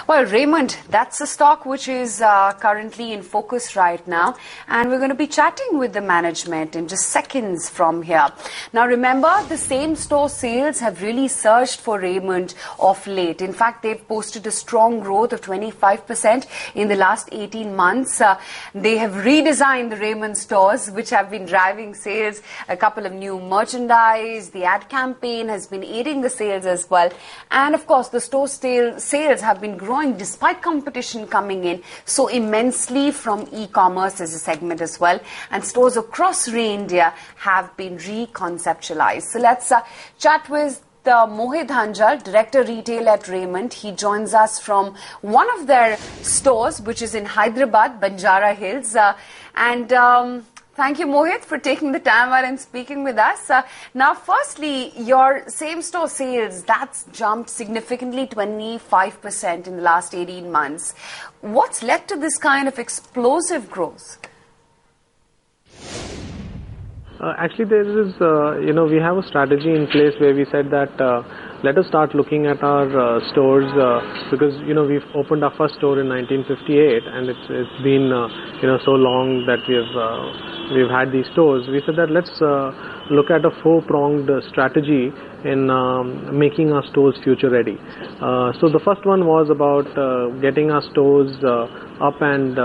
Well, Raymond, that's a stock which is currently in focus right now, and we're going to be chatting with the management in just seconds from here. Now, remember, the same-store sales have really surged for Raymond of late. In fact, they've posted a strong growth of 25% in the last 18 months. They have redesigned the Raymond stores, which have been driving sales. A couple of new merchandise, the ad campaign has been aiding the sales as well. And, of course, the store sales have been growing despite competition coming in so immensely from e-commerce as a segment as well, and stores across India have been reconceptualized. So let's chat with Mohit Dhanjal, Director Retail at Raymond. He joins us from one of their stores, which is in Hyderabad, Banjara Hills. Thank you, Mohit, for taking the time out and speaking with us. Now, firstly, your same-store sales, that's jumped significantly, 25% in the last 18 months. What's led to this kind of explosive growth? Actually, there is, we have a strategy in place where we said that let us start looking at our stores because, we've opened our first store in 1958 and it's been, so long that we've had these stores. We said that let's look at a four-pronged strategy in making our stores future ready. So the first one was about getting our stores up and,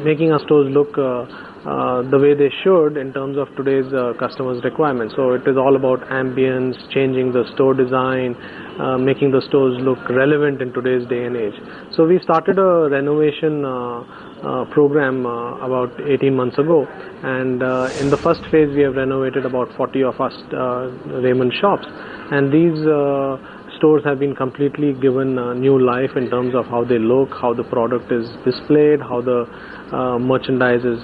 making our stores look the way they should in terms of today's customers' requirements. So it is all about ambience, changing the store design, making the stores look relevant in today's day and age. So we started a renovation program about 18 months ago, and in the first phase we have renovated about 40 of our Raymond shops, and these stores have been completely given new life in terms of how they look, how the product is displayed, how the merchandise is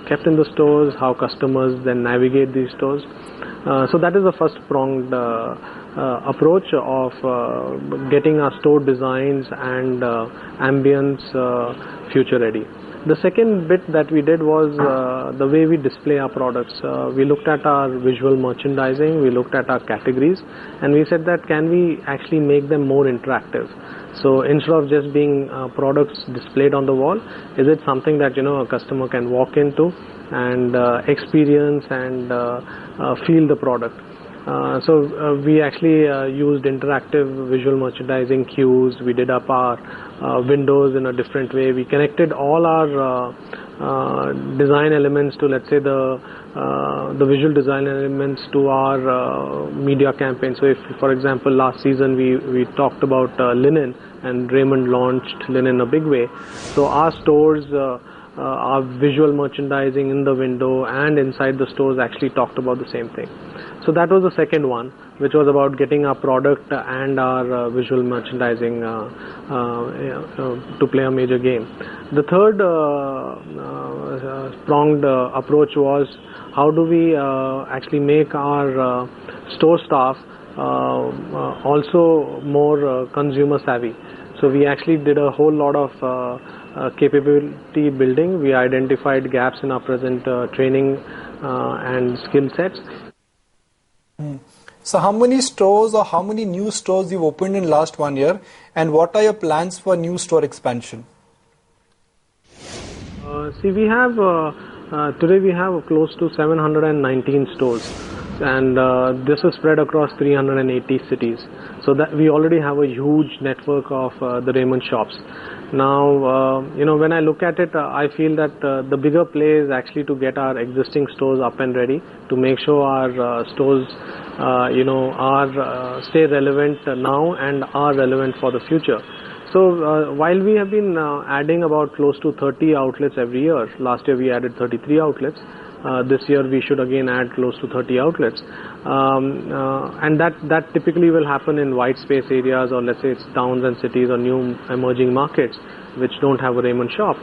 kept in the stores, how customers then navigate these stores. So that is the first pronged approach of getting our store designs and ambience future ready. The second bit that we did was the way we display our products. We looked at our visual merchandising, we looked at our categories, and we said that can we actually make them more interactive. So instead of just being products displayed on the wall, is it something that a customer can walk into and experience and feel the product. So we actually used interactive visual merchandising cues. We did up our windows in a different way. We connected all our design elements to, let's say, the visual design elements to our media campaign. So if, for example, last season we talked about linen, and Raymond launched linen in a big way. So our stores, our visual merchandising in the window and inside the stores actually talked about the same thing. So that was the second one, which was about getting our product and our visual merchandising to play a major game. The third pronged approach was how do we actually make our store staff also more consumer savvy. So we actually did a whole lot of capability building. We identified gaps in our present training and skill sets. So how many stores or how many new stores you've opened in last 1 year, and what are your plans for new store expansion? See, we have today we have close to 719 stores, and this is spread across 380 cities. So that we already have a huge network of the Raymond shops. Now, when I look at it, I feel that the bigger play is actually to get our existing stores up and ready, to make sure our stores, stay relevant now and are relevant for the future. So while we have been adding about close to 30 outlets every year, last year we added 33 outlets. This year we should again add close to 30 outlets, and that typically will happen in white space areas, or let's say it's towns and cities or new emerging markets which don't have a Raymond shop.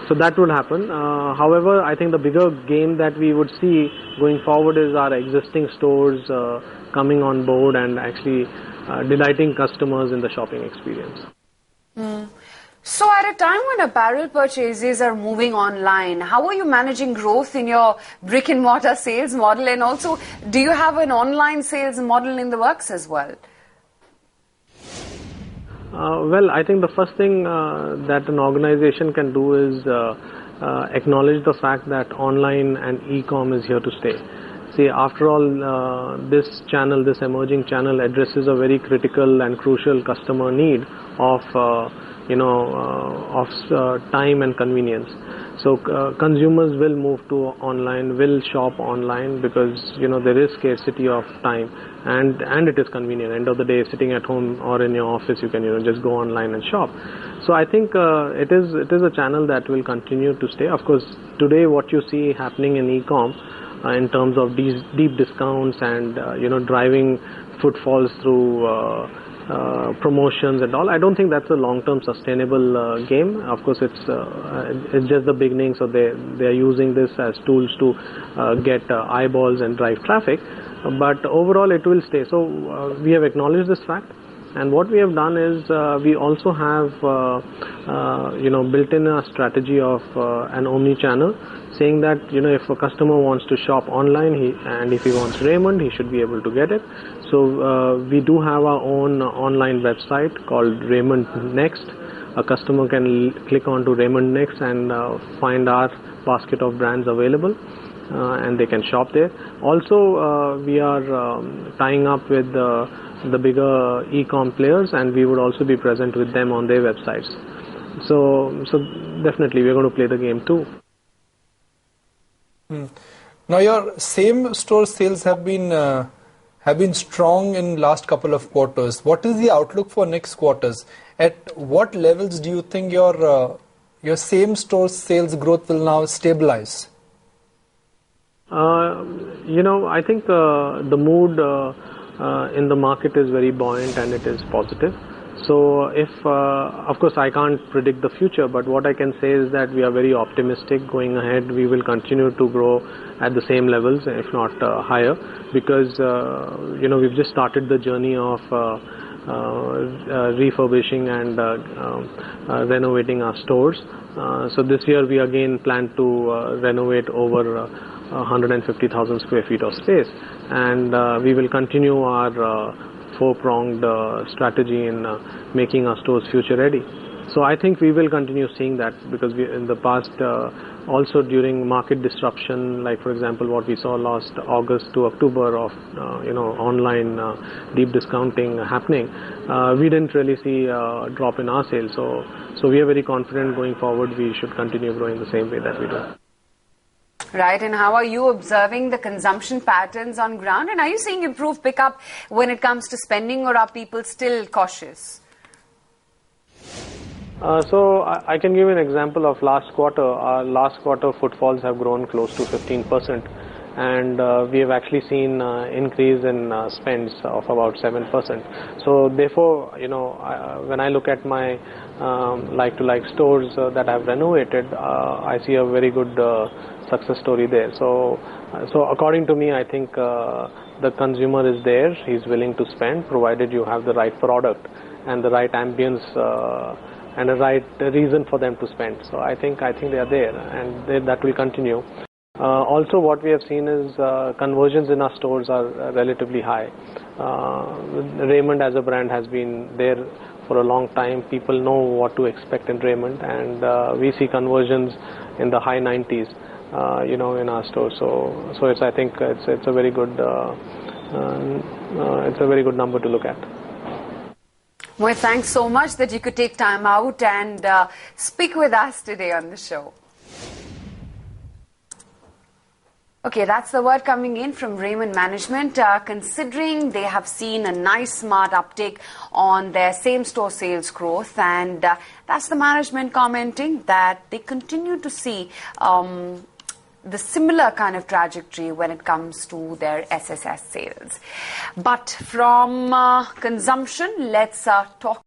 So that will happen. However, I think the bigger game that we would see going forward is our existing stores coming on board and actually delighting customers in the shopping experience. So at a time when apparel purchases are moving online, how are you managing growth in your brick and mortar sales model? And also, do you have an online sales model in the works as well? Well, I think the first thing that an organization can do is acknowledge the fact that online and e-com is here to stay. See, after all, this channel, this emerging channel, addresses a very critical and crucial customer need of time and convenience. So consumers will move to online, will shop online, because there is scarcity of time, and it is convenient. End of the day, sitting at home or in your office, you can just go online and shop. So I think it is a channel that will continue to stay. Of course, today what you see happening in e-com in terms of these deep discounts and driving footfalls through promotions and all, I don't think that's a long-term sustainable game. Of course, it's just the beginning, so they are using this as tools to get eyeballs and drive traffic. But overall, it will stay. So we have acknowledged this fact, and what we have done is we also have built in a strategy of an omni-channel, saying that if a customer wants to shop online and if he wants Raymond, he should be able to get it. So we do have our own online website called Raymond Next. A customer can click on to Raymond Next and find our basket of brands available, and they can shop there. Also, we are tying up with the bigger e-com players, and we would also be present with them on their websites. So definitely we're going to play the game too. Now your same store sales have been strong in last couple of quarters. What is the outlook for next quarters? At what levels do you think your same store sales growth will now stabilize? I think the mood in the market is very buoyant and it is positive. So if, of course, I can't predict the future, but what I can say is that we are very optimistic going ahead. We will continue to grow at the same levels, if not higher, because, we've just started the journey of refurbishing and renovating our stores. So this year we again plan to renovate over 150,000 square feet of space, and we will continue our four-pronged strategy in making our stores future ready. So I think we will continue seeing that, because in the past, also during market disruption, like for example what we saw last August to October of online deep discounting happening, we didn't really see a drop in our sales. So we are very confident going forward we should continue growing the same way that we do. Right, and how are you observing the consumption patterns on ground? And are you seeing improved pickup when it comes to spending, or are people still cautious? So I can give you an example of last quarter. Our last quarter footfalls have grown close to 15%, and we have actually seen increase in spends of about 7%. So therefore, when I look at my like-to-like stores that I've renovated, I see a very good success story there. So according to me, I think the consumer is there. He's willing to spend, provided you have the right product and the right ambience and the right reason for them to spend. So I think they are there, and that will continue. Also, what we have seen is conversions in our stores are relatively high. Raymond as a brand has been there for a long time. People know what to expect in Raymond, and we see conversions in the high 90s, in our stores. So I think it's a very good number to look at. Mohit, thanks so much that you could take time out and speak with us today on the show. Okay, that's the word coming in from Raymond Management, considering they have seen a nice smart uptick on their same-store sales growth, and that's the management commenting that they continue to see the similar kind of trajectory when it comes to their SSS sales. But from consumption, let's talk